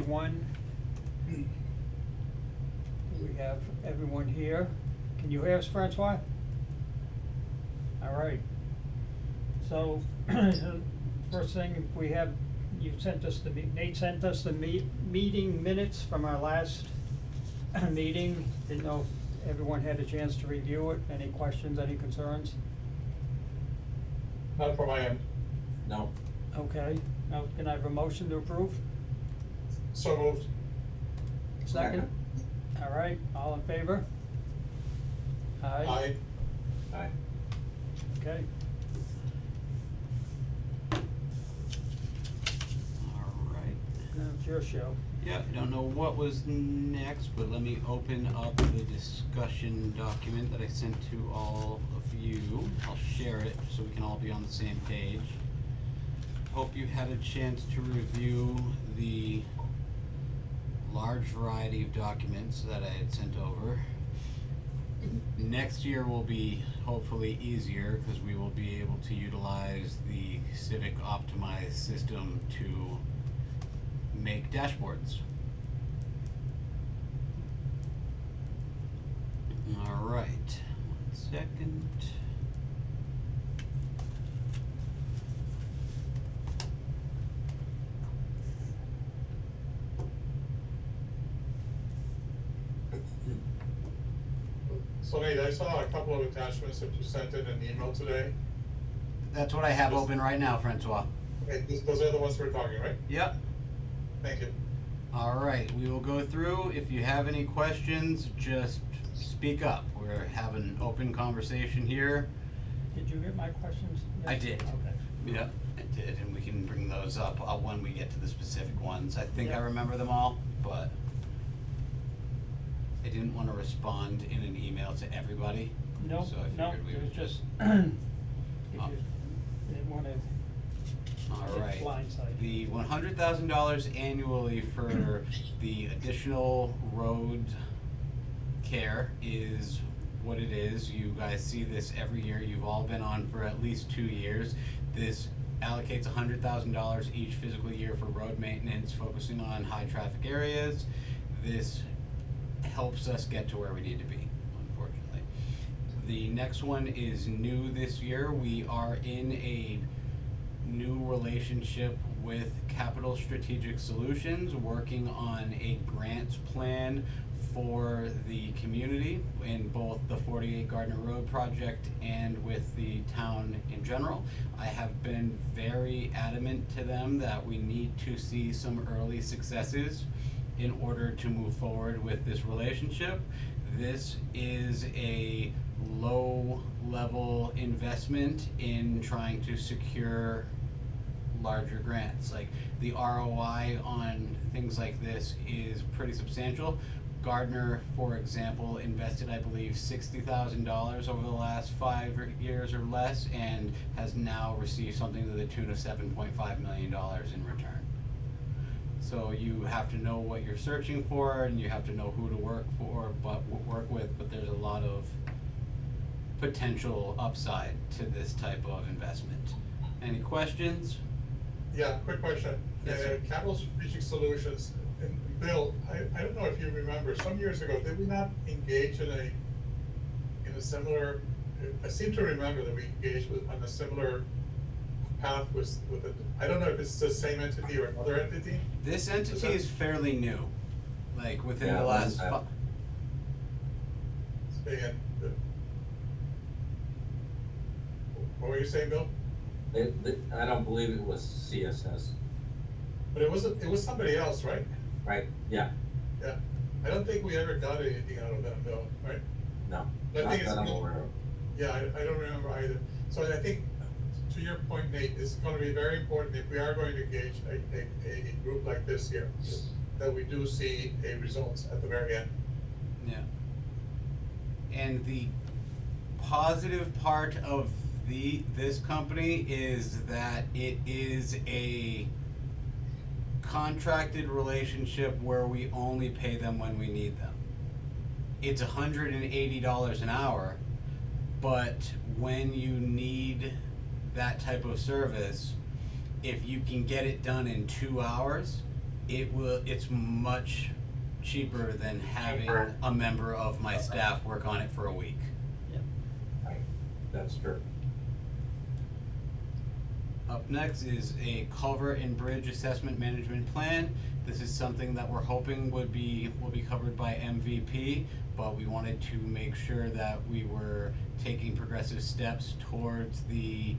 everyone. We have everyone here. Can you hear us, Francois? All right. So, first thing, we have, Nate sent us the meeting minutes from our last meeting. Didn't know if everyone had a chance to review it. Any questions, any concerns? Not from my end. No. Okay, now can I have a motion to approve? So moved. Second? All right, all in favor? Aye. Aye. Okay. Alright. Now it's your show. Yeah, I don't know what was next, but let me open up the discussion document that I sent to all of you. I'll share it so we can all be on the same page. Hope you had a chance to review the large variety of documents that I had sent over. Next year will be hopefully easier because we will be able to utilize the Civic Optimize system to make dashboards. All right, 1 second. So Nate, I saw a couple of attachments that you sent in an email today. That's what I have open right now, Francois. Okay, those are the ones we're talking, right? Yep. Thank you. All right, we will go through. If you have any questions, just speak up. We're having an open conversation here. Did you get my questions? I did. Okay. Yep, I did, and we can bring those up when we get to the specific ones. I think I Yeah. remember them all, but I didn't want to respond in an email to everybody. No, So I no, figured we it was would just, Oh. if you didn't wanna All get right. blindsided. The $100,000 annually for the additional road care is what it is. You guys see this every year. You've all been on for at least 2 years. This allocates $100,000 each physical year for road maintenance, focusing on high traffic areas. This helps us get to where we need to be, unfortunately. The next one is new this year. We are in a new relationship with Capital Strategic Solutions, working on a grants plan for the community in both the 48 Gardner Road project and with the town in general. I have been very adamant to them that we need to see some early successes in order to move forward with this relationship. This is a low-level investment in trying to secure larger grants. Like, the ROI on things like this is pretty substantial. Gardner, for example, invested, I believe, $60,000 over the last 5 years or less, and has now received something to the tune of $7.5 million in return. So you have to know what you're searching for, and you have to know who to work with, but there's a lot of potential upside to this type of investment. Any questions? Yeah, quick question. Yes, sir. Capital Strategic Solutions, and Bill, I don't know if you remember, some years ago, did we not engage in a similar, I seem to remember that we engaged on a similar path with I don't know if it's the same entity or another entity? This entity is fairly new, like within Yeah, the it last wasn't that- Say again. What were you saying, Bill? I don't believe it was CSS, But it was somebody else, right? right? Yeah, Yeah. I don't think we ever got anything out of them, Bill, right? no, I not think it's that I'm good. aware of. Yeah, I don't remember either. So I think, to your point, Nate, it's gonna be very important if we are going to engage a group like this here, that we do see a results at the very end. Yeah. And the positive part of this company is that it is a contracted relationship where we only pay them when we need them. It's $180 an hour, but when you need that type of service, if you can get it done in 2 hours, It's much cheaper than having a member of my staff work on it for a week. Right, that's true. Up next is a culvert and bridge assessment management plan. This is something that we're hoping will be covered by MVP, but we wanted to make sure that we were taking progressive steps towards the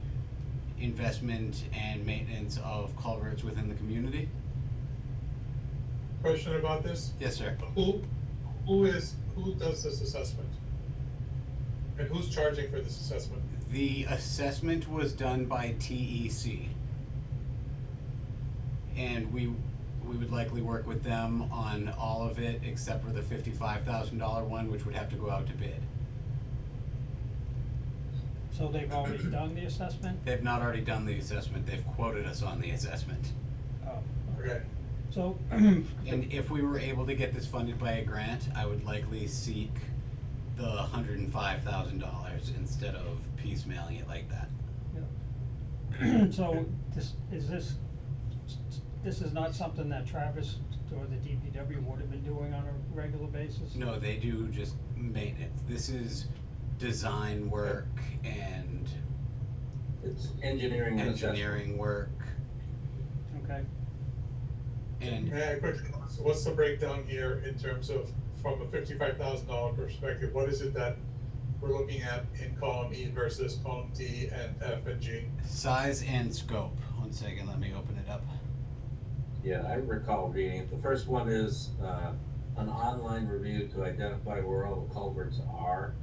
investment and maintenance of culverts within the community. Question about this? Yes, sir. Who does this assessment? And who's charging for this assessment? The assessment was done by TEC. And we would likely work with them on all of it except for the $55,000 one, which would have to go out to bid. So they've already done the assessment? They've not already done the assessment, they've quoted us on the assessment. Oh, Okay. so, And if we were able to get this funded by a grant, I would likely seek the $105,000 instead of piecemealing it like that. so this is not something that Travis or the DPW would have been doing on a regular basis? No, they do just maintenance. This is design work and It's engineering and assessment. engineering work. Okay, And May I quickly, so what's the breakdown here in terms of, from a $55,000 perspective, what is it that we're looking at in column E versus column D and F and G? size and scope. 1 second, let me open it up. Yeah, I recall reading it. The first one is, an online review to identify where all the culverts are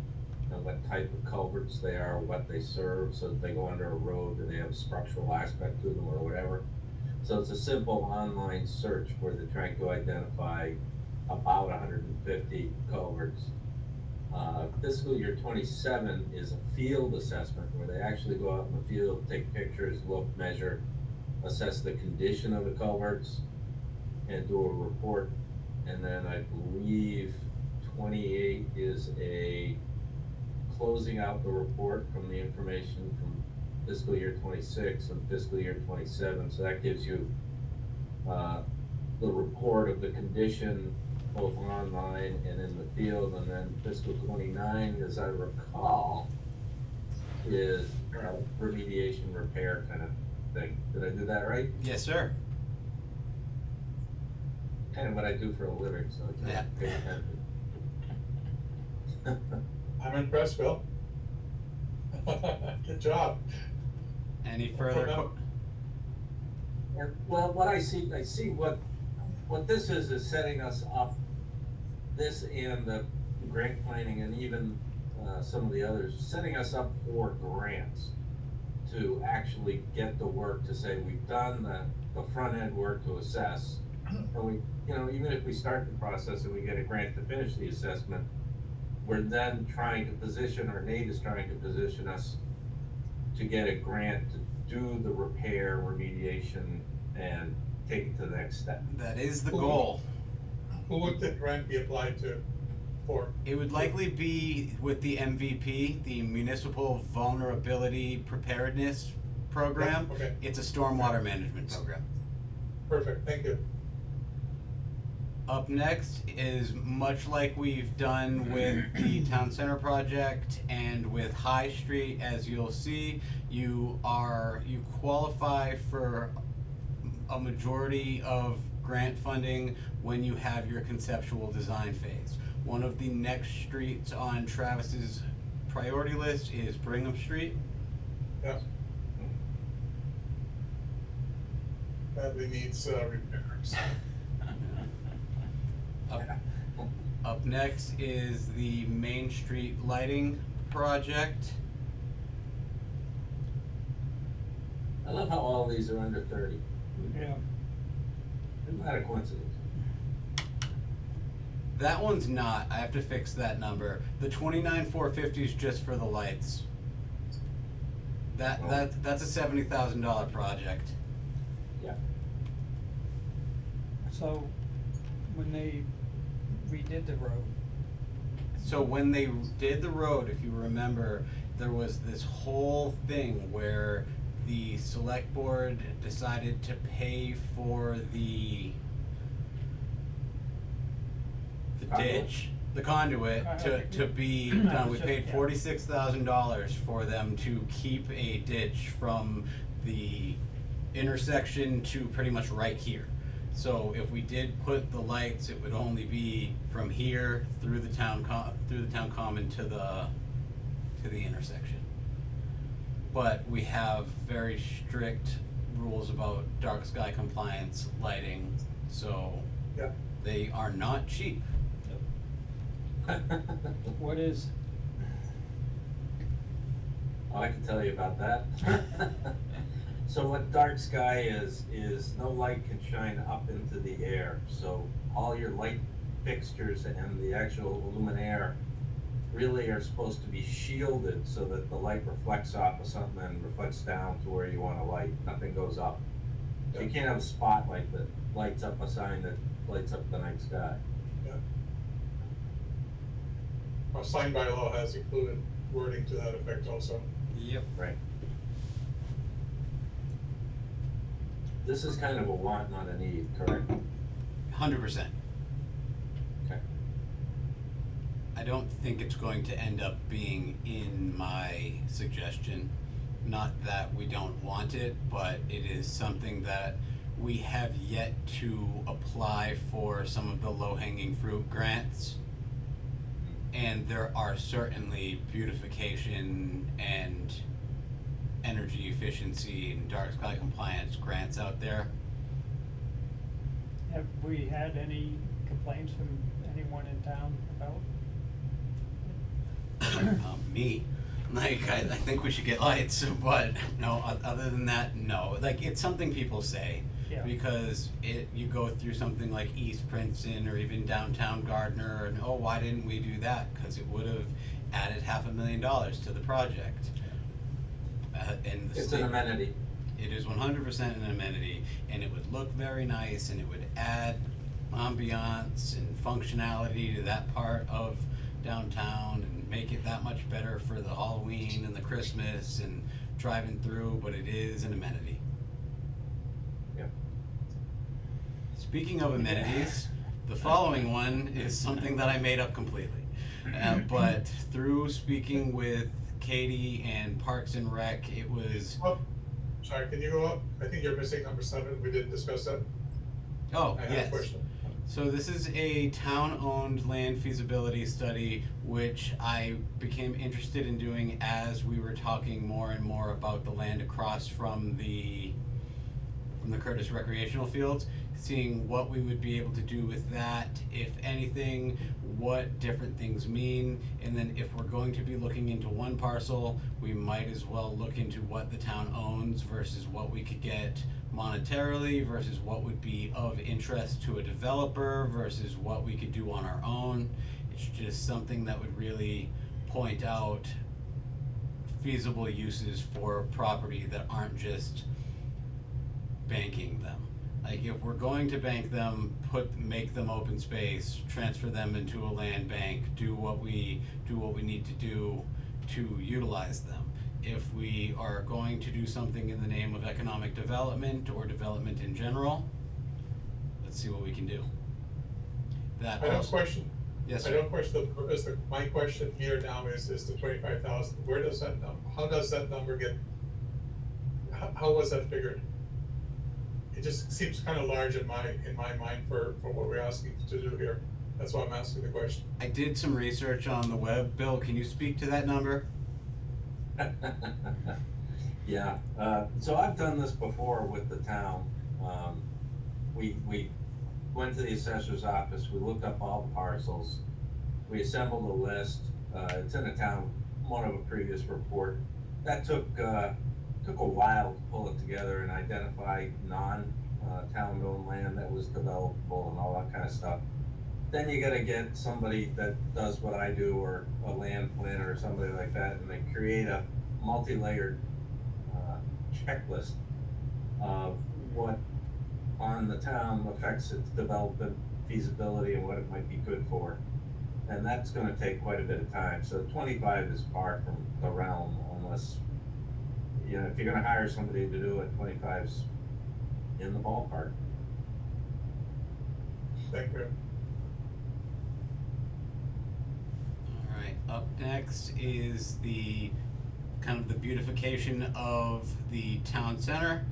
and what type of culverts they are, what they serve, so that they go under a road and they have a structural aspect to them or whatever. So it's a simple online search where they're trying to identify about 150 culverts. Fiscal year 27 is a field assessment where they actually go out in the field, take pictures, look, measure, assess the condition of the culverts, and do a report. And then I believe 28 is a closing out the report from the information from fiscal year 26 and fiscal year 27. So that gives you the report of the condition both online and in the field. And then fiscal 29, as I recall, is remediation repair kind of thing. Did I do that right? Yes, sir. Kind of what I do for a living, so I Yeah. can't pay attention. I'm impressed, Bill. Good job. Any further? And, well, what I see what this is setting us up, this and the grant planning and even some of the others, setting us up for grants to actually get the work to say we've done the front end work to assess. And we, even if we start the process and we get a grant to finish the assessment, we're then trying to position, or Nate is trying to position us to get a grant to do the repair, remediation, and take it to the next step. That is the goal. Who would the grant be applied to for? It would likely be with the MVP, the Municipal Vulnerability Preparedness Program. Okay. It's a stormwater management program. Perfect, thank you. Up next is, much like we've done with the Town Center project and with High Street, as you'll see, you qualify for a majority of grant funding when you have your conceptual design phase. One of the next streets on Travis's priority list is Brigham Street. Yeah. Badly needs repairs. Up next is the Main Street lighting project. I love how all these are under 30. yeah. Isn't that a coincidence? That one's not, I have to fix that number. The 29,450 is just for the lights. That's a $70,000 project. Yeah. So, when they redid the road, So when they did the road, if you remember, there was this whole thing where the select board decided to pay for the ditch, the conduit to be done. We paid Yeah. $46,000 for them to keep a ditch from the intersection to pretty much right here. So if we did put the lights, it would only be from here through the town common to the intersection. But we have very strict rules about dark sky compliance lighting, so Yeah. they are not cheap. What is, Oh, I can tell you about that. So what dark sky is no light can shine up into the air. So all your light fixtures and the actual luminaire really are supposed to be shielded so that the light reflects off of something and reflects down to where you want to light. Nothing goes up. So you can't have a spotlight that lights up a sign that lights up the night sky. Yeah. Our sign by law has included wording to that effect also. Yep. Right. This is kind of a want, not a need, correct? 100%. Okay. I don't think it's going to end up being in my suggestion. Not that we don't want it, but it is something that we have yet to apply for some of the low-hanging fruit grants. And there are certainly beautification and energy efficiency and dark sky compliance grants out there. have we had any complaints from anyone in town about? Me, like, I think we should get lights, but no, other than that, no. Like, it's something people say. Yeah. Because you go through something like East Princeton or even downtown Gardner, and oh, why didn't we do that? Because it would have added $500,000 to the project. And the It's state, an amenity. it is 100% an amenity, and it would look very nice, and it would add ambiance and functionality to that part of downtown, and make it that much better for the Halloween and the Christmas and driving through. But it is an amenity. Yep. Speaking of amenities, the following one is something that I made up completely. But through speaking with Katie and Parks and Rec, it was, Oh, sorry, can you go up? I think you're missing number 7. We didn't discuss that. oh, I have a yes. question. So this is a town-owned land feasibility study, which I became interested in doing as we were talking more and more about the land across from the Curtis recreational fields, seeing what we would be able to do with that, if anything, what different things mean, and then if we're going to be looking into one parcel, we might as well look into what the town owns versus what we could get monetarily versus what would be of interest to a developer versus what we could do on our own. It's just something that would really point out feasible uses for property that aren't just banking them. Like, if we're going to bank them, make them open space, transfer them into a land bank, do what we need to do to utilize them. If we are going to do something in the name of economic development or development in general, let's see what we can do. That I don't also, question. yes, I sir. don't question the purpose. My question here now is the 25,000. Where does that number? How does that number get? How was that figured? It just seems kind of large in my mind for what we're asking to do here. That's why I'm asking the question. I did some research on the web. Bill, can you speak to that number? Yeah, so I've done this before with the town. We went to the assessor's office, we looked up all the parcels, we assembled a list, it's in a town, one of a previous report. That took a while to pull it together and identify town owned land that was developable and all that kind of stuff. Then you gotta get somebody that does what I do, or a land planner or somebody like that, and they create a multi-layered checklist of what on the town affects its development feasibility and what it might be good for. And that's gonna take quite a bit of time, so 25 is far from the realm, unless, you know, if you're gonna hire somebody to do it, 25's in the ballpark. Thank you. Up next is the kind of the beautification of the town center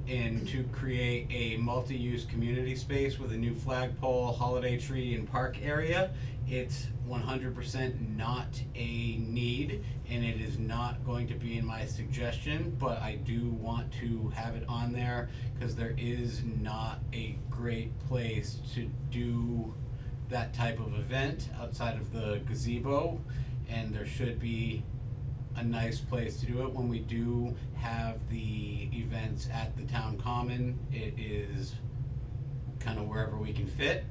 and to create a multi-use community space with a new flagpole, holiday tree, and park area. It's 100% not a need, and it is not going to be in my suggestion, but I do want to have it on there because there is not a great place to do that type of event outside of the gazebo, and there should be a nice place to do it when we do have the events at the town common. It is kind of wherever we can fit.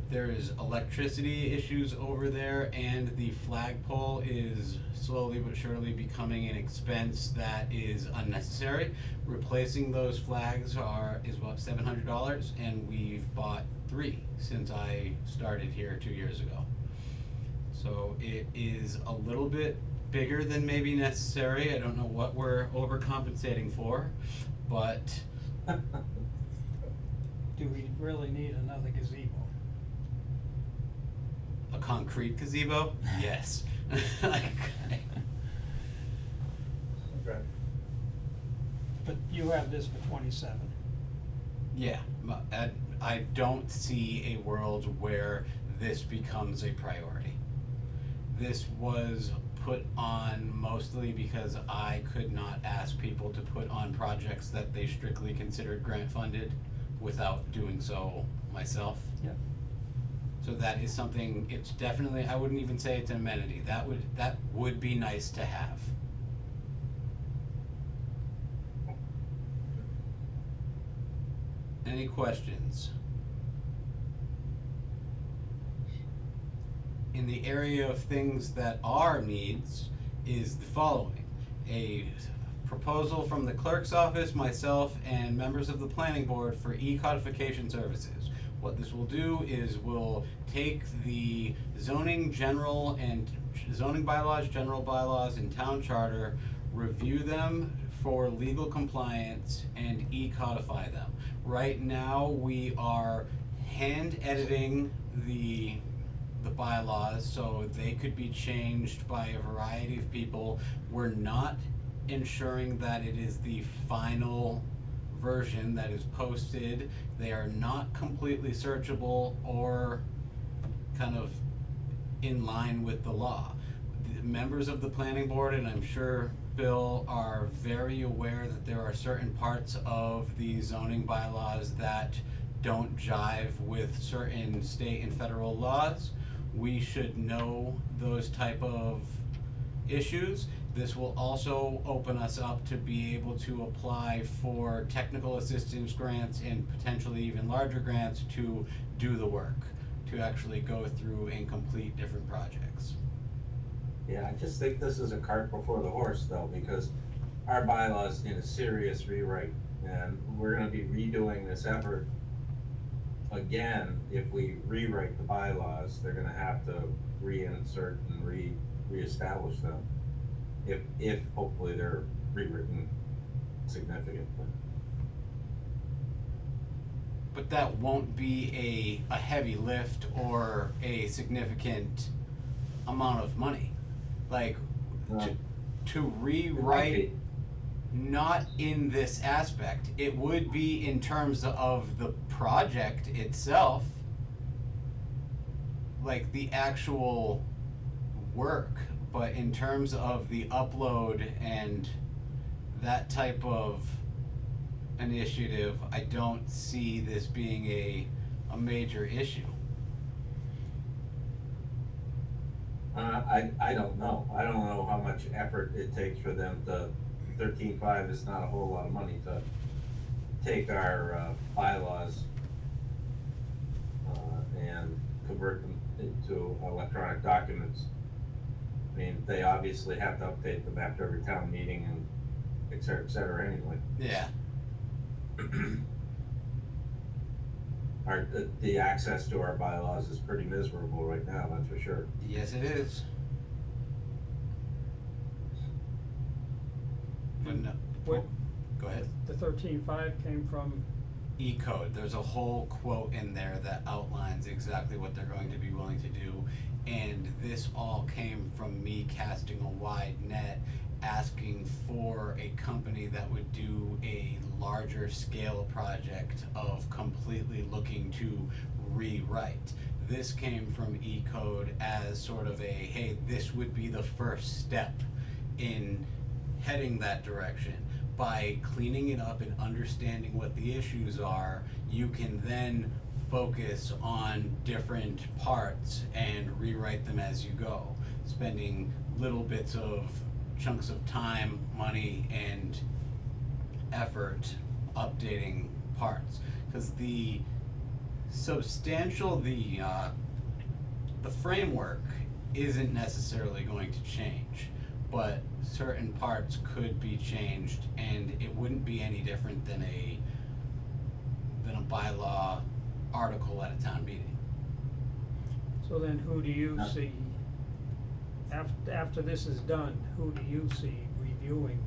There is electricity issues over there, and the flagpole is slowly but surely becoming an expense that is unnecessary. Replacing those flags is about $700, and we've bought 3 since I started here 2 years ago. So it is a little bit bigger than maybe necessary. I don't know what we're overcompensating for, but Do we really need another gazebo? a concrete gazebo? Yes. Like, Okay. But you have this for 27. yeah, I don't see a world where this becomes a priority. This was put on mostly because I could not ask people to put on projects that they strictly considered grant funded without doing so myself. Yeah. So that is something, it's definitely, I wouldn't even say it's an amenity, that would be nice to have. Any questions? In the area of things that are needs is the following. A proposal from the clerk's office, myself, and members of the planning board for e-codification services. What this will do is we'll take the zoning bylaws, general bylaws, and town charter, review them for legal compliance, and e-codify them. Right now, we are hand editing the bylaws so they could be changed by a variety of people. We're not ensuring that it is the final version that is posted. They are not completely searchable or kind of in line with the law. The members of the planning board, and I'm sure Bill, are very aware that there are certain parts of the zoning bylaws that don't jive with certain state and federal laws. We should know those type of issues. This will also open us up to be able to apply for technical assistance grants and potentially even larger grants to do the work, to actually go through and complete different projects. Yeah, I just think this is a cart before the horse though, because our bylaws need a serious rewrite, and we're gonna be redoing this effort again. If we rewrite the bylaws, they're gonna have to reinsert and reestablish them. If hopefully they're rewritten significantly. But that won't be a heavy lift or a significant amount of money. Like, to rewrite, not in this aspect, it would be in terms of the project itself, like the actual work, but in terms of the upload and that type of initiative, I don't see this being a major issue. I don't know. I don't know how much effort it takes for them to, 13.5 is not a whole lot of money to take our bylaws and convert them into electronic documents. I mean, they obviously have to update them after every town meeting and et cetera, anyway. Yeah. The access to our bylaws is pretty miserable right now, that's for sure. Yes, it is. But no, What, go ahead. the 13.5 came from, E-code, there's a whole quote in there that outlines exactly what they're going to be willing to do. And this all came from me casting a wide net, asking for a company that would do a larger scale project of completely looking to rewrite. This came from E-Code as sort of a, hey, this would be the first step in heading that direction. By cleaning it up and understanding what the issues are, you can then focus on different parts and rewrite them as you go, spending little bits of chunks of time, money, and effort updating parts. Because the framework isn't necessarily going to change, but certain parts could be changed, and it wouldn't be any different than a bylaw article at a town meeting. So then who do you see, after this is done, who do you see reviewing?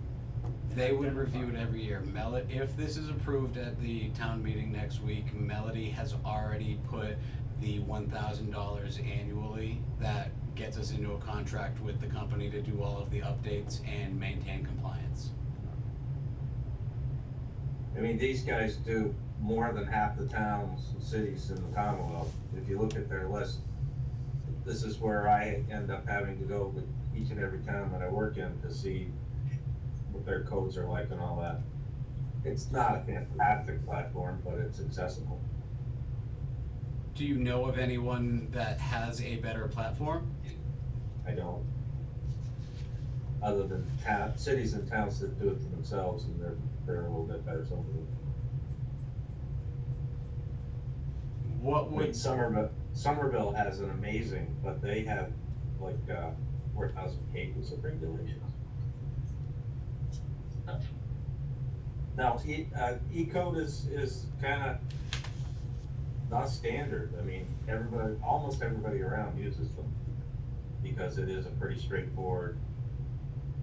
and They would review it identifying? every year. If this is approved at the town meeting next week, Melody has already put the $1,000 annually that gets us into a contract with the company to do all of the updates and maintain compliance. I mean, these guys do more than half the towns and cities in the Commonwealth. If you look at their list, this is where I end up having to go with each and every town that I work in to see what their codes are like and all that. It's not a fantastic platform, but it's accessible. Do you know of anyone that has a better platform? I don't. Other than cities and towns that do it for themselves, and they're a little bit better, some of them. What I mean, would, Somerville has an amazing, but they have like 4,000 pages of regulations. Now, E-Code is kind of not standard. I mean, almost everybody around uses them because it is a pretty straightforward,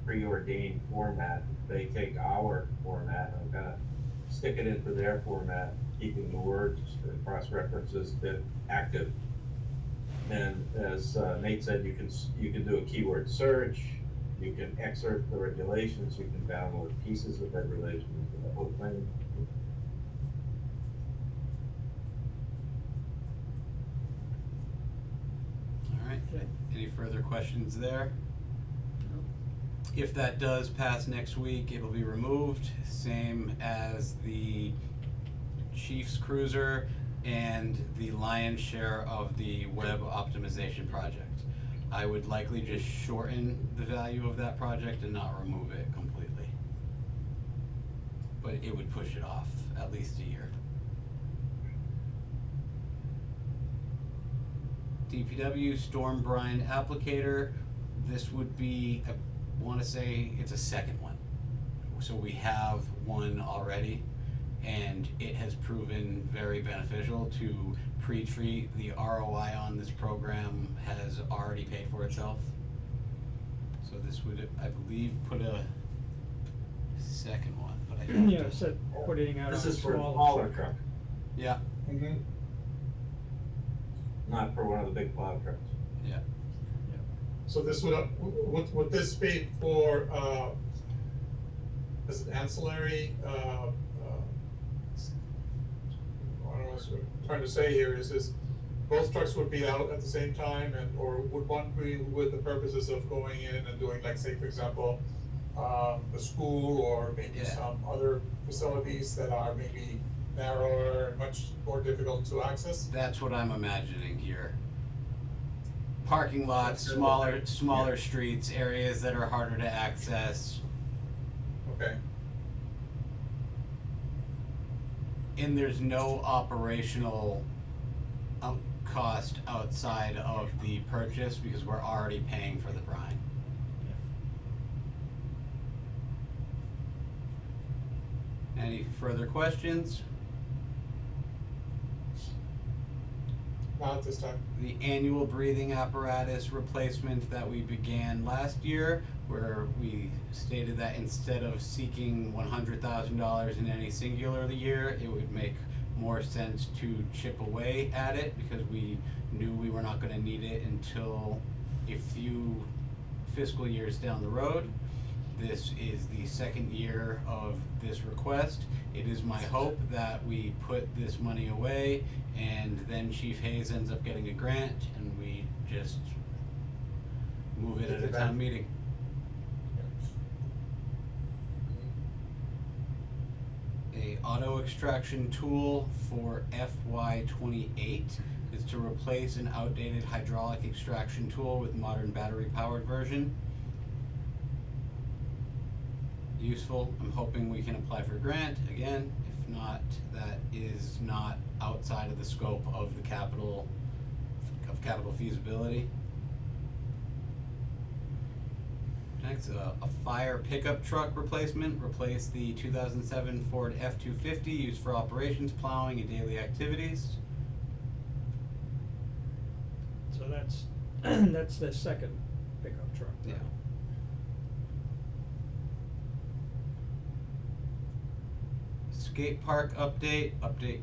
preordained format. They take our format and kind of stick it into their format, keeping the words and cross-references bit active. And as Nate said, you can do a keyword search, you can excerpt the regulations, you can download pieces of regulations, and the whole thing. all right, Okay. any further questions there? If that does pass next week, it'll be removed, same as the Chief's Cruiser and the lion's share of the web optimization project. I would likely just shorten the value of that project and not remove it completely. But it would push it off at least a year. DPW Storm Brine Applicator, this would be, I wanna say, it's a second one. So we have one already, and it has proven very beneficial to pre-treat. The ROI on this program has already paid for itself. So this would, I believe, put a second one, but I don't. Yeah, said putting out on This is for a smaller smaller truck. truck, Yeah, Mm-hmm. not for one of the big plow trucks. yeah. So this would this be for, is it ancillary, I don't know what I'm trying to say here, is this, both trucks would be out at the same time, and, or would one be with the purposes of going in and doing, like, say, for example, the school, or maybe Yeah. some other facilities that are maybe narrower and much more difficult to access? That's what I'm imagining here. Parking lots, Okay. smaller streets, areas that are harder to access, Okay, and there's no operational cost outside of the purchase because we're already paying for the brine. Any further questions? not at this time. The annual breathing apparatus replacement that we began last year, where we stated that instead of seeking $100,000 in any singular year, it would make more sense to chip away at it because we knew we were not gonna need it until a few fiscal years down the road. This is the second year of this request. It is my hope that we put this money away and then Chief Hayes ends up getting a grant and we just move it at a town meeting. A auto extraction tool for FY '28 is to replace an outdated hydraulic extraction tool with modern battery powered version. Useful. I'm hoping we can apply for a grant again. If not, that is not outside of the scope of the capital feasibility. Next, a fire pickup truck replacement. Replace the 2007 Ford F-250 used for operations, plowing, and daily activities. So that's, that's the second pickup truck. Yeah. Skate park update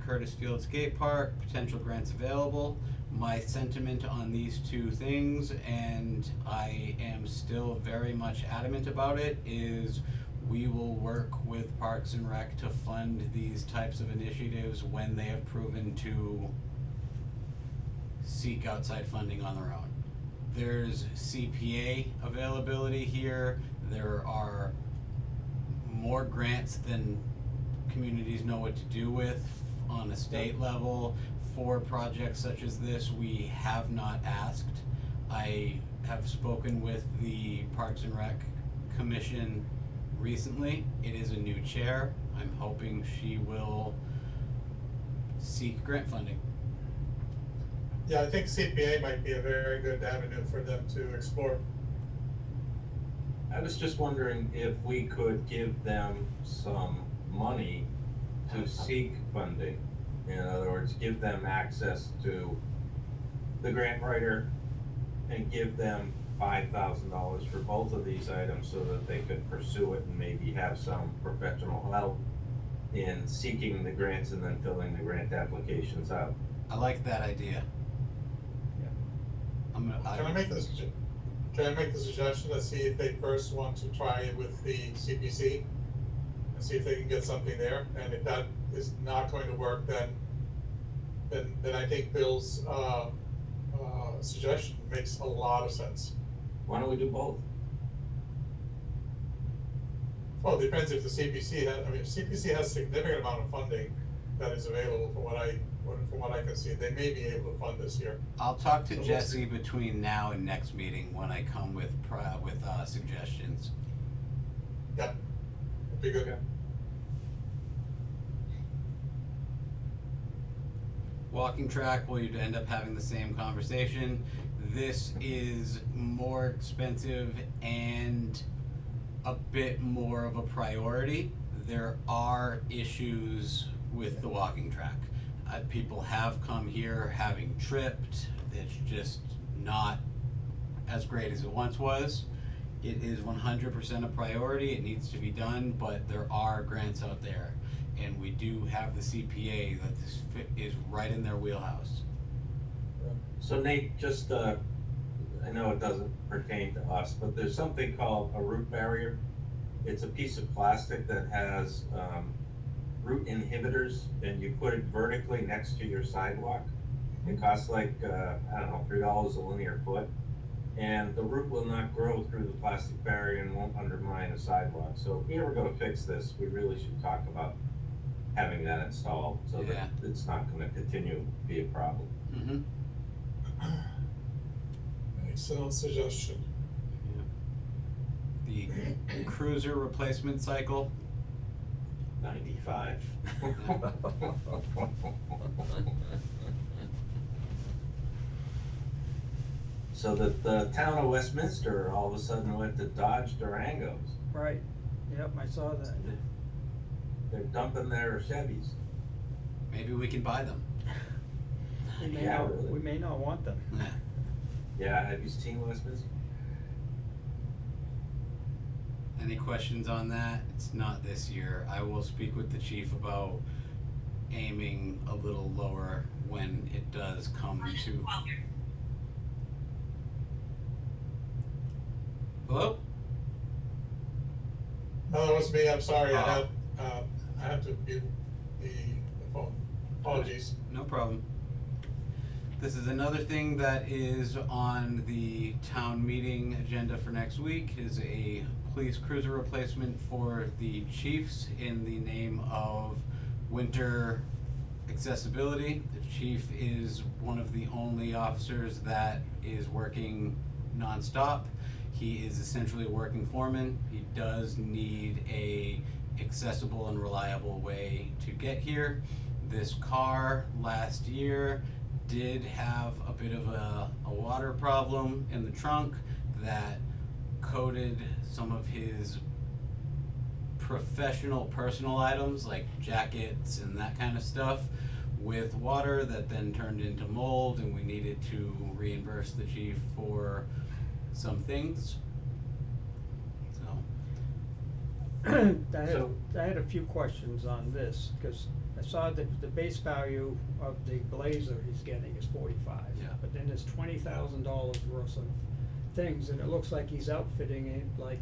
Curtis Field Skate Park, potential grants available. My sentiment on these two things, and I am still very much adamant about it, is we will work with Parks and Rec to fund these types of initiatives when they have proven to seek outside funding on their own. There's CPA availability here, there are more grants than communities know what to do with on a state level. For projects such as this, we have not asked. I have spoken with the Parks and Rec Commission recently. It is a new chair. I'm hoping she will seek grant funding. Yeah, I think CPA might be a very good avenue for them to explore. I was just wondering if we could give them some money to seek funding. In other words, give them access to the grant writer and give them $5,000 for both of these items so that they could pursue it and maybe have some professional help in seeking the grants and then filling the grant applications out. I like that idea. Yeah. Can I make the suggestion to see if they first want to try it with the CPC and see if they can get something there, and if that is not going to work, then I think Bill's suggestion makes a lot of sense. Why don't we do both? Well, it depends if the CPC has, I mean, if CPC has a significant amount of funding that is available from what I can see, they may be able to fund this year. I'll talk to So we'll Jesse see. between now and next meeting when I come with suggestions. Yeah, that'd be good. Walking track, well, you'd end up having the same conversation. This is more expensive and a bit more of a priority. There are issues with the walking track. People have come here having tripped. It's just not as great as it once was. It is 100% a priority. It needs to be done, but there are grants out there. And we do have the CPA that this is right in their wheelhouse. So Nate, just, I know it doesn't pertain to us, but there's something called a root barrier. It's a piece of plastic that has, root inhibitors, and you put it vertically next to your sidewalk. It costs like, I don't know, $3 a linear foot. And the root will not grow through the plastic barrier and won't undermine a sidewalk. So if we ever go to fix this, we really should talk about having that installed so Yeah. that it's not gonna continue to be a problem. Mm-hmm. Excellent suggestion. The cruiser replacement cycle. 95. So that the town of Westminster all of a sudden went to Dodge Durangos. Right, yep, I saw that. They're dumping their Chevys. Maybe we can buy them. Yeah, really. We may not want them. Yeah, have you seen Westminster? Any questions on that? It's not this year. I will speak with the chief about aiming a little lower when it does come to. Hello? No, that was me, I'm sorry, Ah. I had to mute the phone, apologies. No problem. This is another thing that is on the town meeting agenda for next week, is a police cruiser replacement for the chiefs in the name of winter accessibility. The chief is one of the only officers that is working nonstop. He is essentially a working foreman. He does need a accessible and reliable way to get here. This car last year did have a bit of a water problem in the trunk that coated some of his professional personal items like jackets and that kind of stuff with water that then turned into mold, and we needed to reimburse the chief for some things. So I had a few questions on this, because I saw that the base value of the Blazer he's getting is 45. Yeah. But then there's $20,000 worth of things, and it looks like he's outfitting it like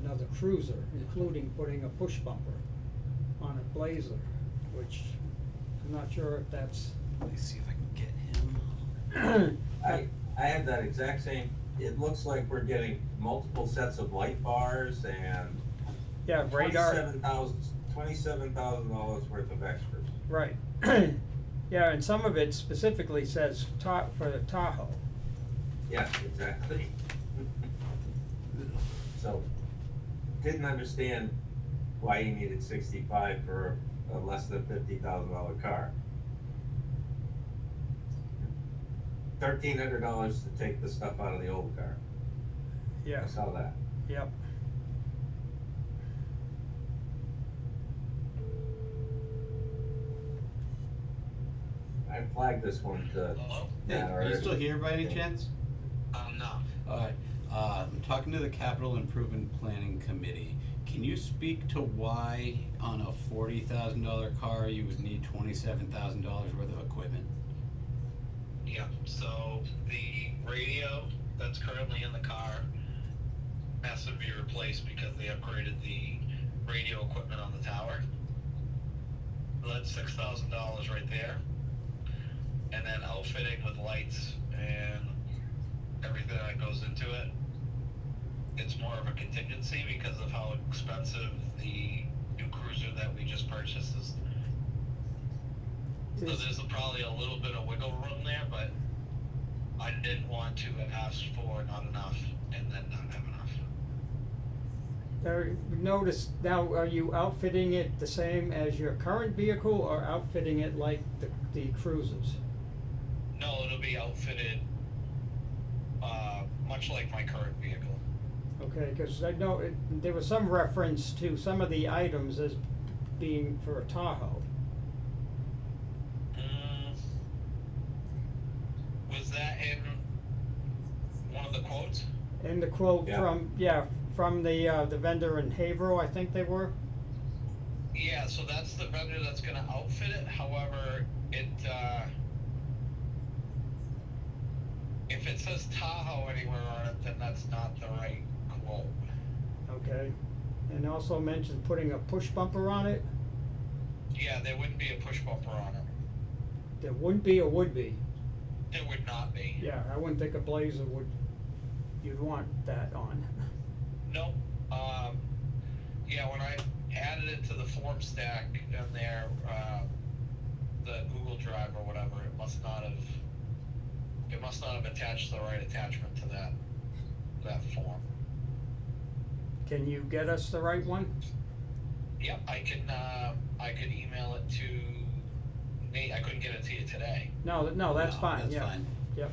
another cruiser, including putting a push bumper on a Blazer, which I'm not sure if that's. let me see if I can get him. I have that exact same, it looks like we're getting multiple sets of light bars and Yeah, radar. $27,000 worth of extras. Right. Yeah, and some of it specifically says for the Tahoe. Yeah, exactly. So, didn't understand why he needed 65 for a less than $50,000 car. $1,300 to take the stuff out of the old car. Yeah, I saw that. yep. I flagged this one to Hey, Matt are you already. still here by any chance? No. Alright, I'm talking to the Capital Improvement Planning Committee. Can you speak to why on a $40,000 car you would need $27,000 worth of equipment? Yeah, so the radio that's currently in the car has to be replaced because they upgraded the radio equipment on the tower. So that's $6,000 right there. And then outfitting with lights and everything that goes into it. It's more of a contingency because of how expensive the new cruiser that we just purchased is. So there's probably a little bit of wiggle room there, but I didn't want to ask for not enough and then not have enough. Notice now, are you outfitting it the same as your current vehicle, or outfitting it like the cruisers? No, it'll be outfitted much like my current vehicle. Okay, because I know there was some reference to some of the items as being for a Tahoe. Was that in one of the quotes? And the quote Yeah. from the vendor in Haverhill, I think they were. Yeah, so that's the vendor that's gonna outfit it. However, if it says Tahoe anywhere on it, then that's not the right quote. Okay, and also mentioned putting a push bumper on it. Yeah, there wouldn't be a push bumper on it. There wouldn't be or would be. There would not be. Yeah, I wouldn't think a Blazer would. You'd want that on. Nope. Yeah, when I added it to the form stack in there, the Google Drive or whatever, it must not have attached the right attachment to that form. Can you get us the right one? Yep, I could email it to Nate. I couldn't get it to you today. No, that's No, fine. that's Yeah. fine. Yep.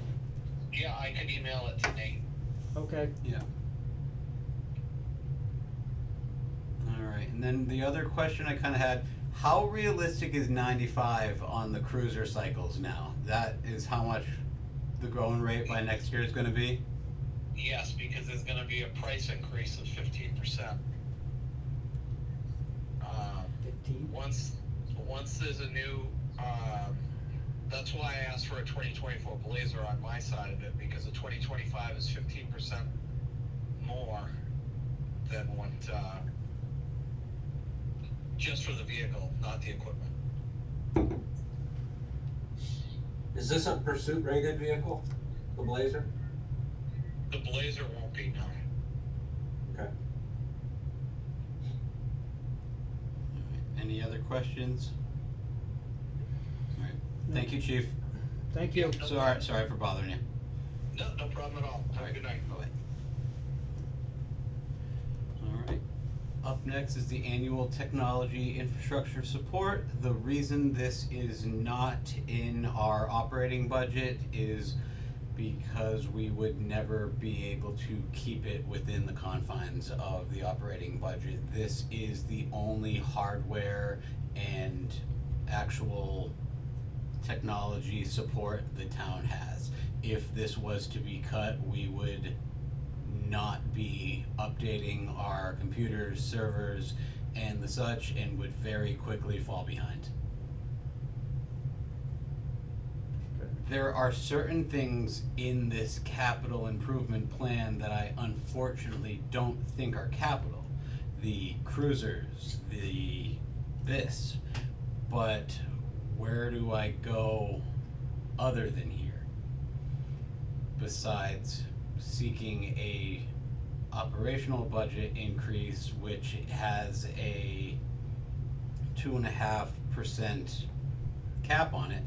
Yeah, I could email it to Nate. Okay. Yeah. Alright, and then the other question I kinda had, how realistic is 95 on the cruiser cycles now? That is how much the going rate by next year is gonna be? Yes, because there's gonna be a price increase of 15%. 15. Once once there's a new, that's why I asked for a 2024 Blazer on my side of it, because the 2025 is 15% more than what, just for the vehicle, not the equipment. Is this a pursuit rated vehicle, the Blazer? The Blazer won't be, no. Okay. Any other questions? Alright, thank you, chief. Thank you. Sorry for bothering you. No, no problem at all. Have a good night. Bye-bye. Alright, up next is the annual technology infrastructure support. The reason this is not in our operating budget is because we would never be able to keep it within the confines of the operating budget. This is the only hardware and actual technology support the town has. If this was to be cut, we would not be updating our computers, servers, and the such, and would very quickly fall behind. There are certain things in this capital improvement plan that I unfortunately don't think are capital. The cruisers, this, but where do I go other than here? Besides seeking a operational budget increase, which has a 2.5% cap on it,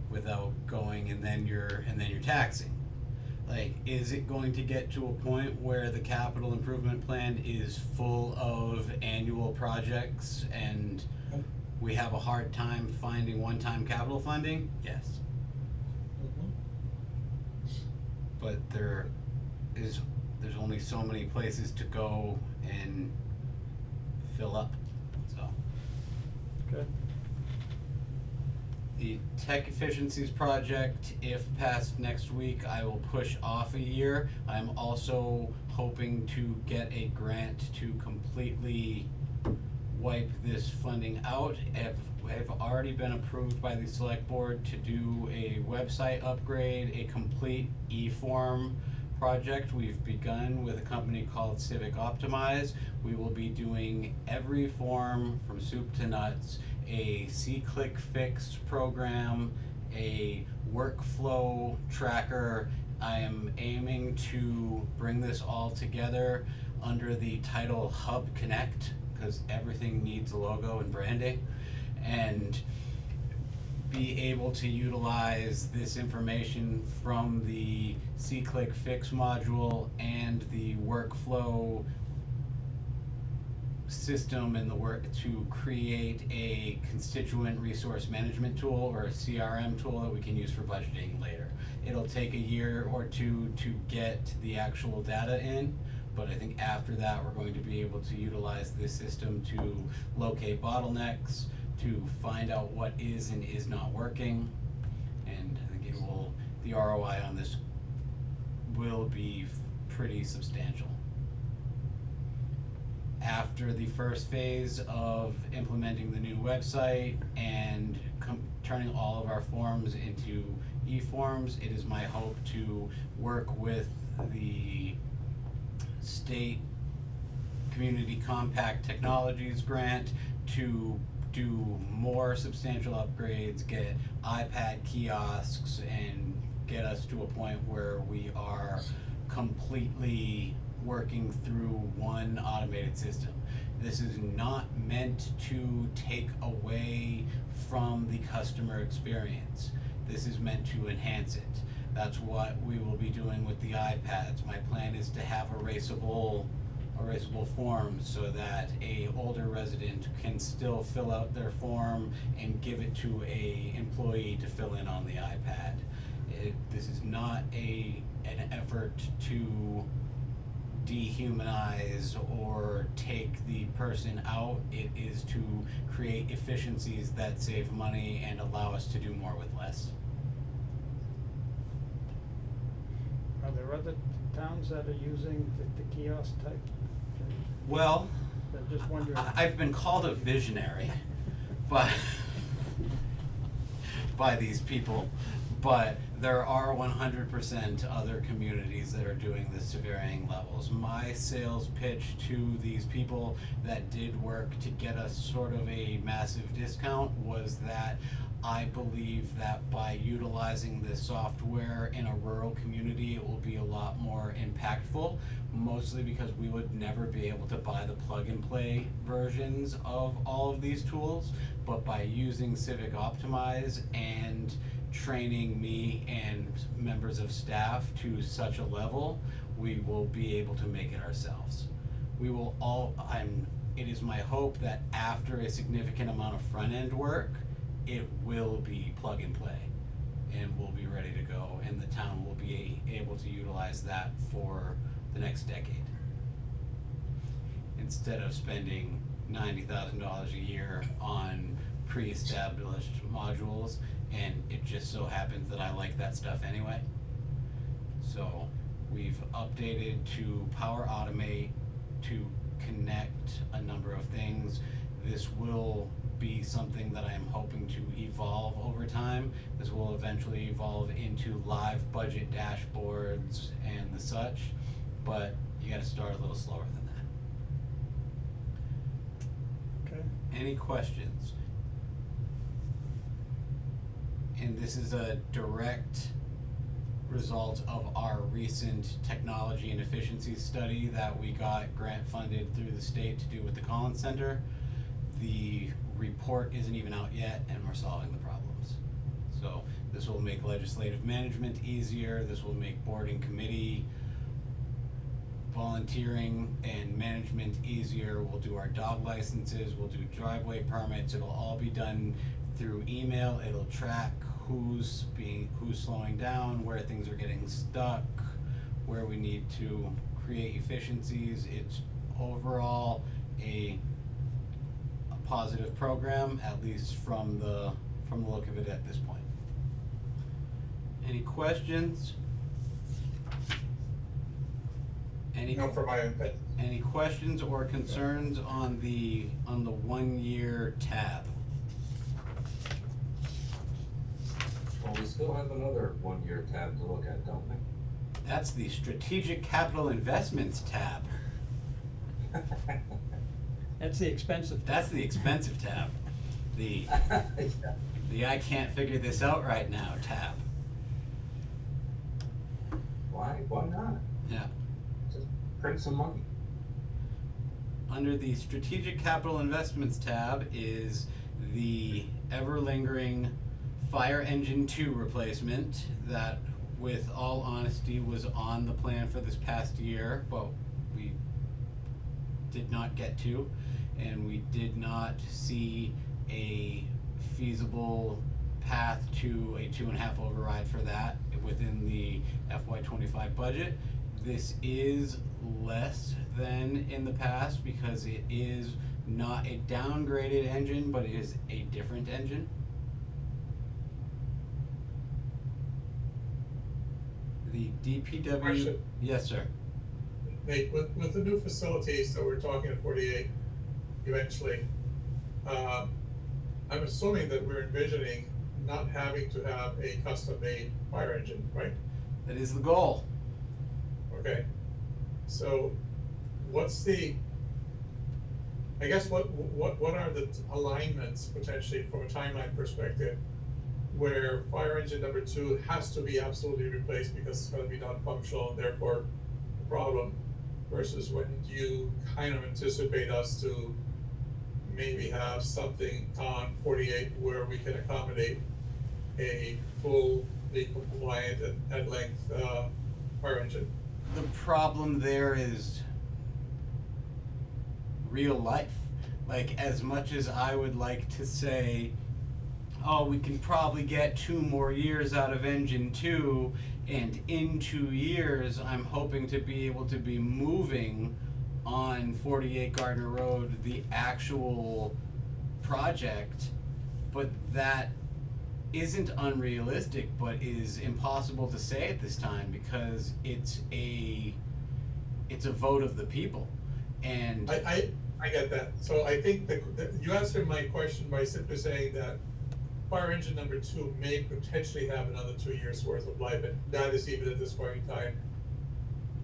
without going and then you're taxing. Like, is it going to get to a point where the capital improvement plan is full of annual projects and we have a hard time finding one-time capital funding? Yes. But there's only so many places to go and fill up, so. Good. The tech efficiencies project, if passed next week, I will push off a year. I'm also hoping to get a grant to completely wipe this funding out. Have already been approved by the select board to do a website upgrade, a complete e-form project. We've begun with a company called Civic Optimize. We will be doing every form from soup to nuts, a C-Click Fix program, a workflow tracker. I am aiming to bring this all together under the title Hub Connect, because everything needs a logo and branding, and be able to utilize this information from the C-Click Fix module and the workflow system and the work to create a constituent resource management tool or a CRM tool that we can use for budgeting later. It'll take a year or two to get the actual data in, but I think after that we're going to be able to utilize this system to locate bottlenecks, to find out what is and is not working, and I think the ROI on this will be pretty substantial. After the first phase of implementing the new website and turning all of our forms into e-forms, it is my hope to work with the state Community Compact Technologies grant to do more substantial upgrades, get iPad kiosks, and get us to a point where we are completely working through one automated system. This is not meant to take away from the customer experience. This is meant to enhance it. That's what we will be doing with the iPads. My plan is to have erasable forms so that a older resident can still fill out their form and give it to a employee to fill in on the iPad. This is not an effort to dehumanize or take the person out. It is to create efficiencies that save money and allow us to do more with less. Are there other towns that are using the kiosk type? Well, I'm just wondering. I've been called a visionary, by by these people, but there are 100% other communities that are doing this to varying levels. My sales pitch to these people that did work to get us sort of a massive discount was that I believe that by utilizing this software in a rural community, it will be a lot more impactful, mostly because we would never be able to buy the plug and play versions of all of these tools, but by using Civic Optimize and training me and members of staff to such a level, we will be able to make it ourselves. We will all, it is my hope that after a significant amount of front end work, it will be plug and play and we'll be ready to go, and the town will be able to utilize that for the next decade. Instead of spending $90,000 a year on pre-established modules, and it just so happens that I like that stuff anyway. So we've updated to Power Automate to connect a number of things. This will be something that I am hoping to evolve over time. This will eventually evolve into live budget dashboards and the such, but you gotta start a little slower than that. Okay. Any questions? And this is a direct result of our recent technology and efficiency study that we got grant funded through the state to do with the Collins Center. The report isn't even out yet, and we're solving the problems. So this will make legislative management easier. This will make board and committee volunteering and management easier. We'll do our dog licenses, we'll do driveway permits. It'll all be done through email. It'll track who's slowing down, where things are getting stuck, where we need to create efficiencies. It's overall a positive program, at least from the look of it at this point. Any questions? Any questions or concerns on the 1 year tab? Well, we still have another 1 year tab to look at, don't we? That's the strategic capital investments tab. That's the expensive. That's the expensive tab. The I can't figure this out right now tab. Why not? Yeah. Just print some money. Under the strategic capital investments tab is the ever lingering Fire Engine 2 replacement that, with all honesty, was on the plan for this past year, but we did not get to, and we did not see a feasible path to a 2.5 override for that within the FY25 budget. This is less than in the past because it is not a downgraded engine, but it is a different engine. The DPW, Question. yes, sir. Nate, with the new facilities that we're talking at 48 eventually, I'm assuming that we're envisioning not having to have a custom-made fire engine, right? That is the goal. Okay, so what's the, I guess what are the alignments potentially from a timeline perspective where fire engine number 2 has to be absolutely replaced because it's gonna be non-functional and therefore a problem, versus when you kind of anticipate us to maybe have something on 48 where we can accommodate a fully compliant at length fire engine? The problem there is real life. Like, as much as I would like to say, oh, we can probably get 2 more years out of engine 2, and in 2 years I'm hoping to be able to be moving on 48 Gardner Road, the actual project, but that isn't unrealistic, but is impossible to say at this time because it's a vote of the people. And I I get that. So I think you answered my question by simply saying that fire engine number 2 may potentially have another 2 years worth of life, and that is even at this point in time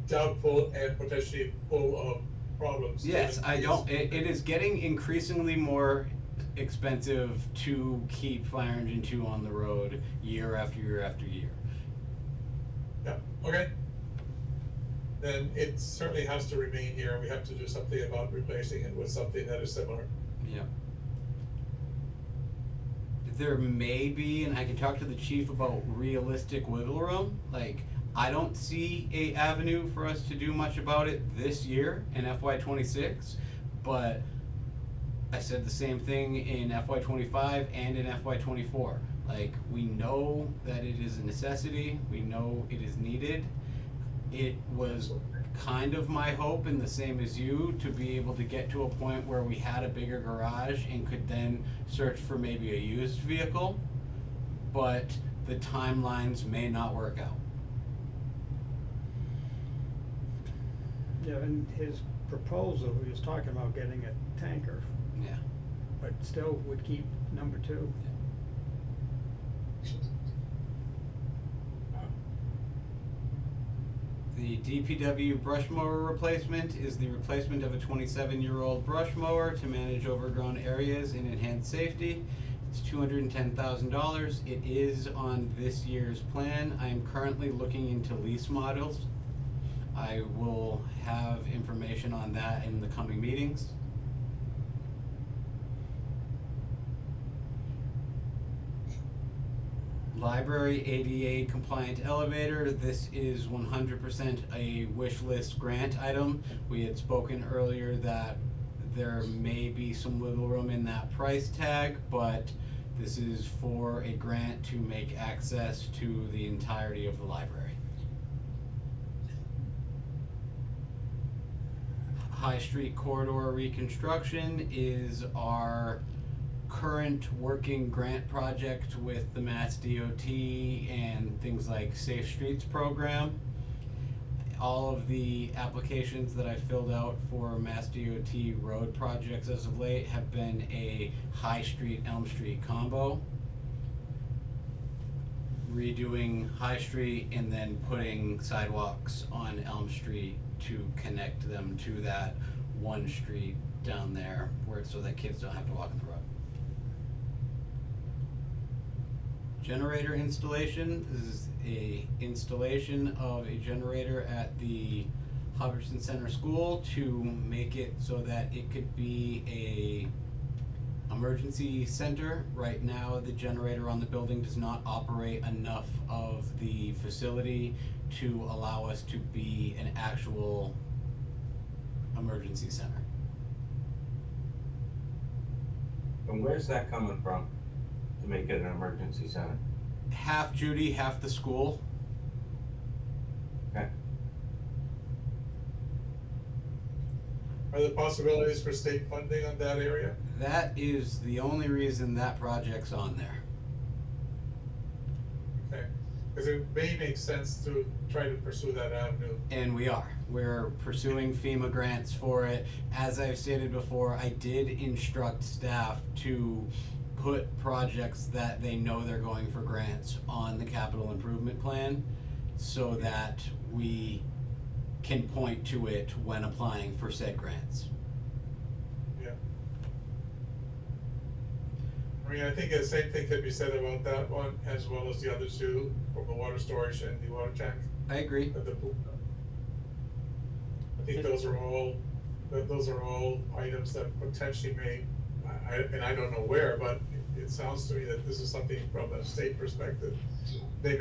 doubtful and potentially full of problems. Yes, it is getting increasingly more expensive to keep Fire Engine 2 on the road year after year after year. Yeah, okay. Then it certainly has to remain here. We have to do something about replacing it with something that is similar. Yeah. There may be, and I can talk to the chief about realistic wiggle room, like, I don't see a avenue for us to do much about it this year in FY26, but I said the same thing in FY25 and in FY24. Like, we know that it is a necessity, we know it is needed. It was kind of my hope, and the same as you, to be able to get to a point where we had a bigger garage and could then search for maybe a used vehicle, but the timelines may not work out. Yeah, in his proposal, he was talking about getting a tanker, Yeah. but still would keep number 2. The DPW brush mower replacement is the replacement of a 27-year-old brush mower to manage overgrown areas and enhance safety. It's $210,000. It is on this year's plan. I am currently looking into lease models. I will have information on that in the coming meetings. Library ADA compliant elevator. This is 100% a wish list grant item. We had spoken earlier that there may be some wiggle room in that price tag, but this is for a grant to make access to the entirety of the library. High Street corridor reconstruction is our current working grant project with the Mass DOT and things like Safe Streets program. All of the applications that I filled out for Mass DOT road projects as of late have been a High Street, Elm Street combo. Redoing High Street and then putting sidewalks on Elm Street to connect them to that one street down there where so that kids don't have to walk on the road. Generator installation. This is a installation of a generator at the Hubbardson Center School to make it so that it could be a emergency center. Right now, the generator on the building does not operate enough of the facility to allow us to be an actual emergency center. And where's that coming from to make it an emergency center? Half Judy, half the school. Okay. Are there possibilities for state funding on that area? That is the only reason that project's on there. Okay, because it may make sense to try to pursue that avenue. And we are. We're pursuing FEMA grants for it. As I've stated before, I did instruct staff to put projects that they know they're going for grants on the capital improvement plan so that we can point to it when applying for said grants. Yeah. I mean, I think the same thing could be said about that one as well as the other two, from the water storage and the water tank. I agree. I think those are all items that potentially may, and I don't know where, but it sounds to me that this is something from a state perspective. They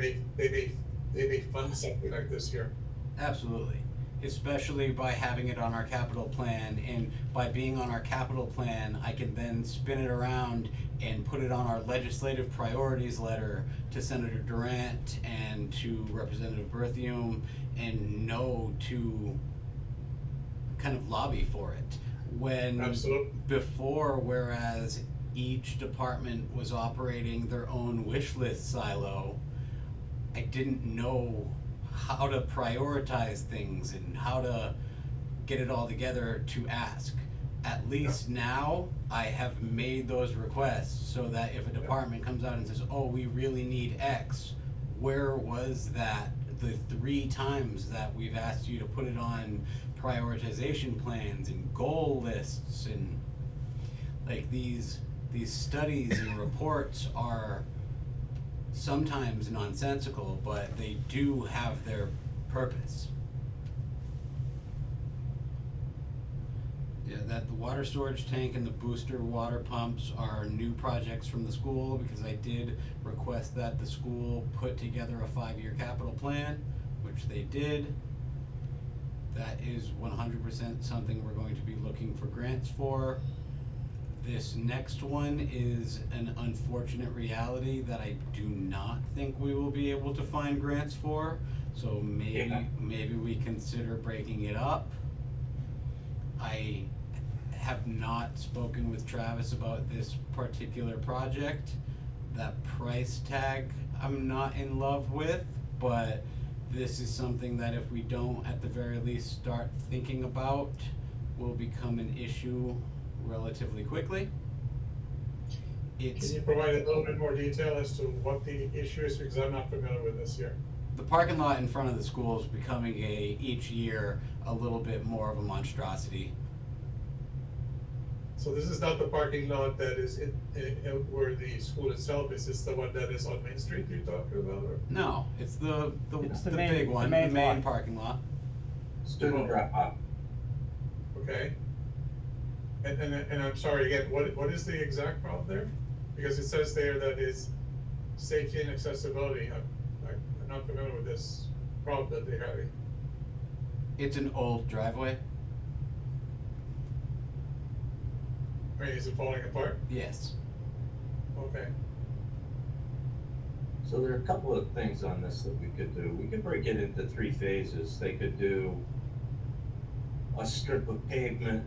may fund something like this here. Absolutely. Especially by having it on our capital plan, and by being on our capital plan, I can then spin it around and put it on our legislative priorities letter to Senator Durant and to Representative Berthium, and know to kind of lobby for it. When Absolutely. before, whereas each department was operating their own wish list silo, I didn't know how to prioritize things and how to get it all together to ask. At least now, I have made those requests so that if a department comes out and says, oh, we really need X, where was that the 3 times that we've asked you to put it on prioritization plans and goal lists and like these studies and reports are sometimes nonsensical, but they do have their purpose. Yeah, that the water storage tank and the booster water pumps are new projects from the school, because I did request that the school put together a 5-year capital plan, which they did. That is 100% something we're going to be looking for grants for. This next one is an unfortunate reality that I do not think we will be able to find grants for, so maybe we consider breaking it up. I have not spoken with Travis about this particular project. That price tag I'm not in love with, but this is something that if we don't at the very least start thinking about, will become an issue relatively quickly. Can you provide a little bit more detail as to what the issue is, because I'm not familiar with this here? The parking lot in front of the school is becoming each year a little bit more of a monstrosity. So this is not the parking lot that is where the school itself is, it's the one that is on Main Street you're talking about, or? No, it's the main- big one, the the main main lot. parking lot. Student drop off. Okay. And I'm sorry, again, what is the exact problem there? Because it says there that is safety and accessibility. I'm not familiar with this problem that they're having. It's an old driveway. I mean, is it falling apart? Yes. Okay. So there are a couple of things on this that we could do. We could break it into 3 phases. They could do a strip of pavement,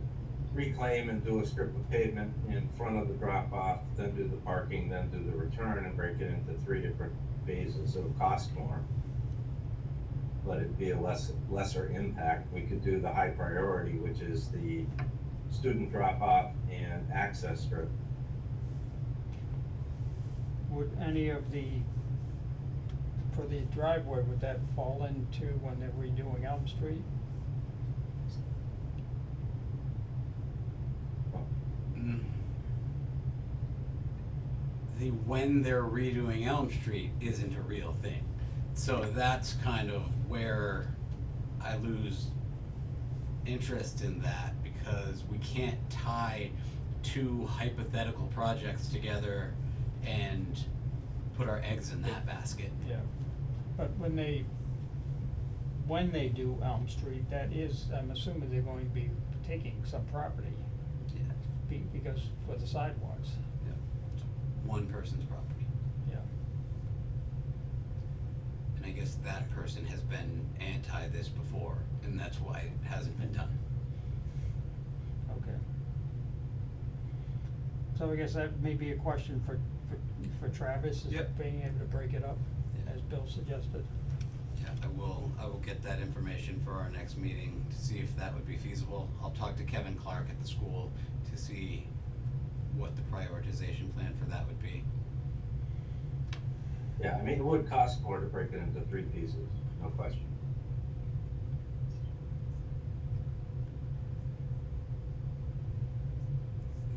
reclaim and do a strip of pavement in front of the drop off, then do the parking, then do the return, and break it into 3 different phases. It'll cost more, but it'd be a lesser impact. We could do the high priority, which is the student drop off and access strip. Would any of for the driveway, would that fall into when they're redoing Elm Street? When they're redoing Elm Street isn't a real thing. So that's kind of where I lose interest in that, because we can't tie 2 hypothetical projects together and put our eggs in that basket. Yeah, but when they do Elm Street, that is, I'm assuming they're going to be taking some property, Yeah. because for the sidewalks, Yeah. It's one person's property. yeah. And I guess that person has been anti this before, and that's why it hasn't been done. Okay. So I guess that may be a question for Travis, is Yep. being able to break it up, Yeah. as Bill suggested. Yeah, I will get that information for our next meeting to see if that would be feasible. I'll talk to Kevin Clark at the school to see what the prioritization plan for that would be. Yeah, I mean, it would cost more to break it into 3 pieces, no question.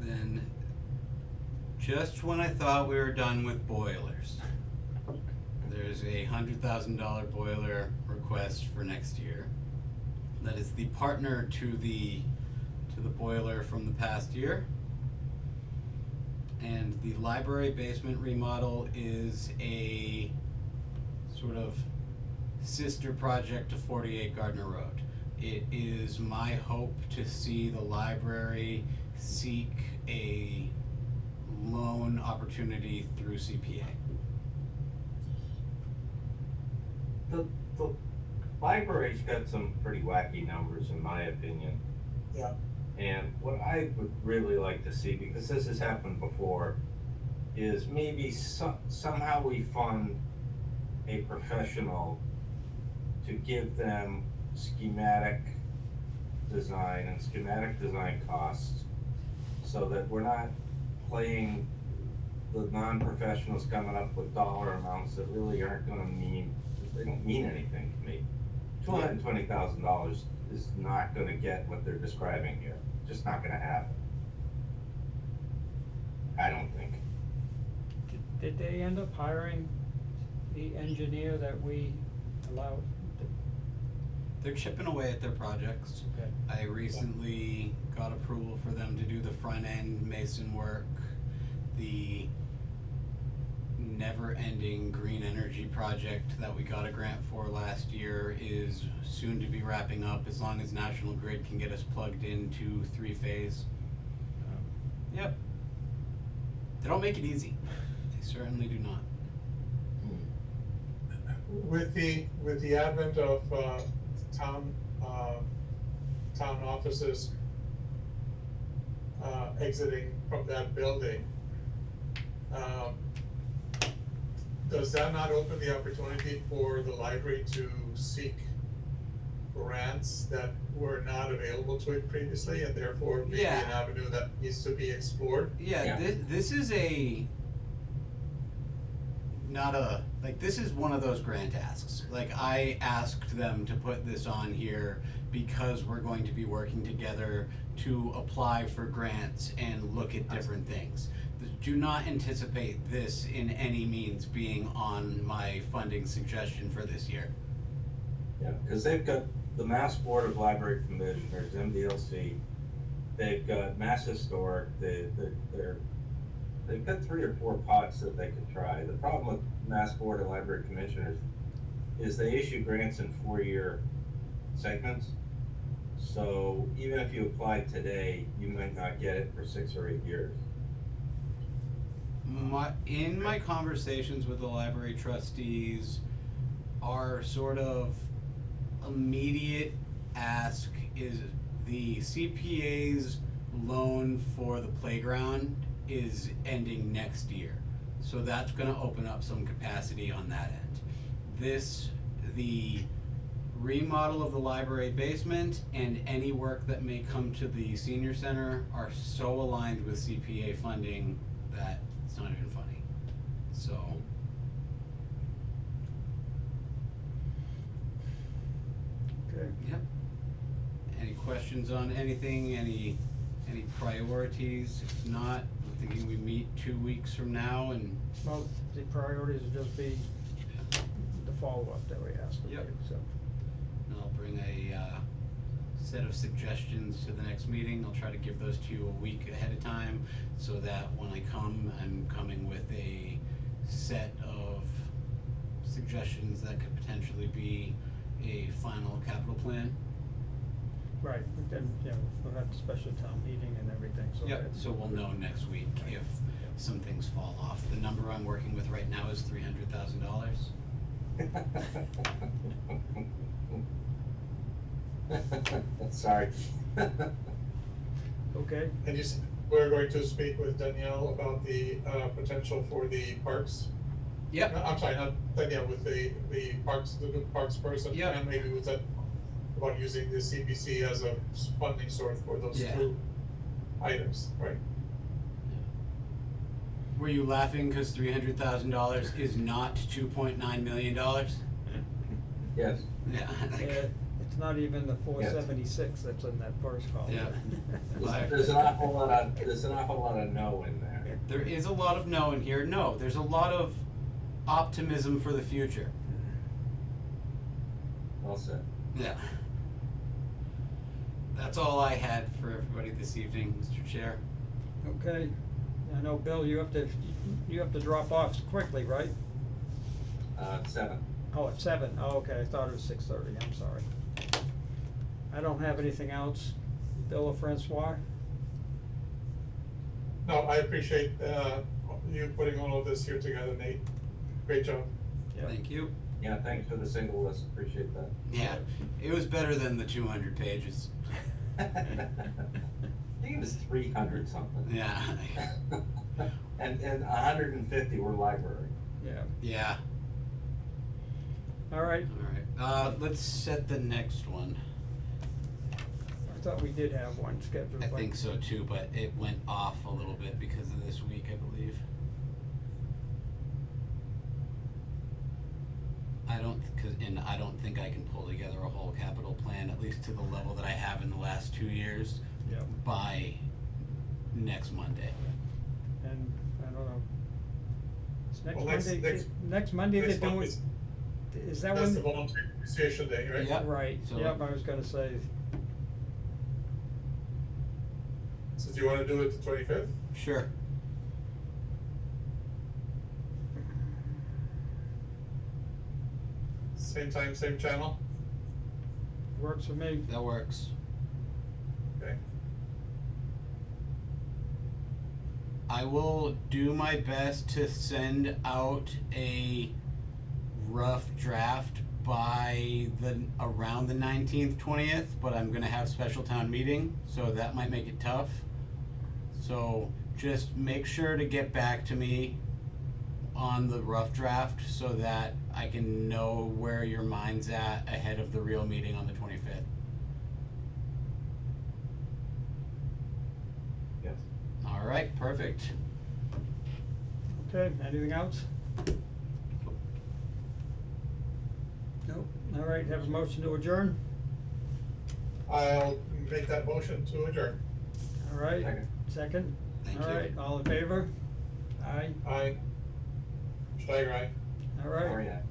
Then, just when I thought we were done with boilers, there's a $100,000 boiler request for next year. That is the partner to the boiler from the past year. And the library basement remodel is a sort of sister project to 48 Gardner Road. It is my hope to see the library seek a loan opportunity through CPA. The library's got some pretty wacky numbers, in my opinion. Yeah. And what I would really like to see, because this has happened before, is maybe somehow we fund a professional to give them schematic design and schematic design costs, so that we're not playing the non-professionals coming up with dollar amounts that really aren't gonna mean, they don't mean anything to me. $220,000 is not gonna get what they're describing here, just not gonna happen. I don't think. Did they end up hiring the engineer that we allowed? They're chipping away at their projects. Okay. I recently got approval for them to do the front end mason work, the never-ending green energy project that we got a grant for last year is soon to be wrapping up, as long as National Grid can get us plugged into 3-phase. Yep. They don't make it easy. They certainly do not. With the advent of town offices exiting from that building, does that not open the opportunity for the library to seek grants that were not available to it previously, and therefore maybe Yeah. an avenue that needs to be explored? Yeah, Yeah. this is this is one of those grant asks. Like, I asked them to put this on here because we're going to be working together to apply for grants and look at different things. Do not anticipate this in any means being on my funding suggestion for this year. Yeah, because they've got the Mass Board of Library Commissioners, MDLC, they've got Mass Historic, they've got 3 or 4 pots that they could try. The problem with Mass Board of Library Commissioners is they issue grants in 4-year segments. So even if you applied today, you might not get it for 6 or 8 years. In my conversations with the library trustees, our sort of immediate ask is the CPA's loan for the playground is ending next year. So that's gonna open up some capacity on that end. The remodel of the library basement and any work that may come to the senior center are so aligned with CPA funding that it's not even funny. So, Okay. yep. Any questions on anything, any priorities? If not, I'm thinking we meet 2 weeks from now and, Well, the priorities would just be the follow-up that we asked them to Yep. do, so. and I'll bring a, set of suggestions to the next meeting. I'll try to give those to you a week ahead of time, so that when I come, I'm coming with a set of suggestions that could potentially be a final capital plan. Right, but then, we'll have the special town meeting and everything, so. Yep, that's- so we'll know next week if some things fall off. The number I'm working with right now is $300,000. Sorry. Okay, And we're going to speak with Danielle about the potential for the parks? Yep. No, I'm sorry, not Danielle, with the parks, the new parks person. Yep. And maybe was that about using the CPC as a funding source for those Yeah. 2 items, right? Were you laughing because $300,000 is not $2.9 million? Yes. Yeah. it's not even the 476 that's in that first column. Yeah. There's an awful lot of no in there. There is a lot of no in here. No, there's a lot of optimism for the future. Well said. Yeah. That's all I had for everybody this evening, Mr. Chair. Okay, I know, Bill, you have to drop off quickly, right? 7. Oh, at 7. Oh, okay, I thought it was 6:30, I'm sorry. I don't have anything else. Bill or Francois? No, I appreciate you putting all of this here together, Nate. Great job. Yeah. Thank you. Yeah, thanks for the single list, appreciate that. Yeah, it was better than the 200 pages. I think it was 300 something. Yeah. And 150 were library. Yeah, Yeah. all right. All right. Let's set the next one. thought we did have one scheduled. I but- think so too, but it went off a little bit because of this week, I believe. I don't think I can pull together a whole capital plan, at least to the level that I have in the last 2 years, Yeah, by next Monday. and I don't know. It's next Well, Monday, next Monday they're Next month doing, is that That's the when? voluntary appreciation day, right? Yep. Right, So- yep, I was gonna say, So do you wanna do it the 25th? Sure. Same time, same channel? works for me. That works. Okay. I will do my best to send out a rough draft by around the 19th, 20th, but I'm gonna have special town meeting, so that might make it tough. So just make sure to get back to me on the rough draft so that I can know where your mind's at ahead of the real meeting on the 25th. Yes. All right, perfect. Okay, anything else? Nope, all right, have a motion to adjourn, I'll make that motion to adjourn. all right, Second. second? Thank All you. right, all in favor? Aye, Aye. Steiger, aye. all right. Oh, yeah.